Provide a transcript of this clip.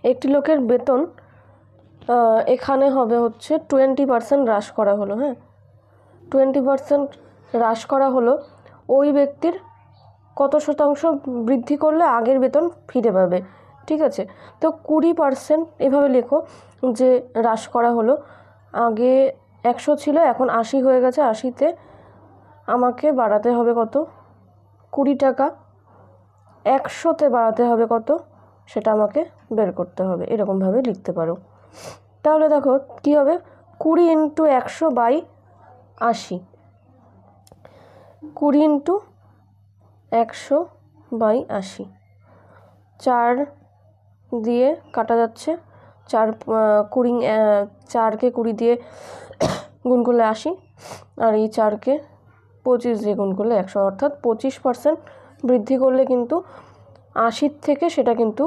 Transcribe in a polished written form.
একটি লোকের বেতন এখানে হবে হচ্ছে 20% হ্রাস করা হলো। হ্যাঁ, 20% হ্রাস করা হলো। ওই ব্যক্তির কত শতাংশ বৃদ্ধি করলে আগের বেতন ফিরে পাবে? ঠিক আছে, তো 20% এভাবে লেখো যে হ্রাস করা হলো। আগে 100 ছিল, এখন 80 হয়ে গেছে। 80তে আমাকে বাড়াতে হবে কত? 20 টাকা। 100তে বাড়াতে হবে কত? সেটা আমাকে বের করতে হবে। এরকমভাবে লিখতে পারো। তাহলে দেখো কী হবে, 20 × 100/80, 20 × 100/80, 4 দিয়ে কাটা যাচ্ছে। 4কে 20 দিয়ে গুণ করলে 80, আর এই 4কে 25 দিয়ে গুণ করলে 100, অর্থাৎ 25% বৃদ্ধি করলে কিন্তু 80 থেকে সেটা কিন্তু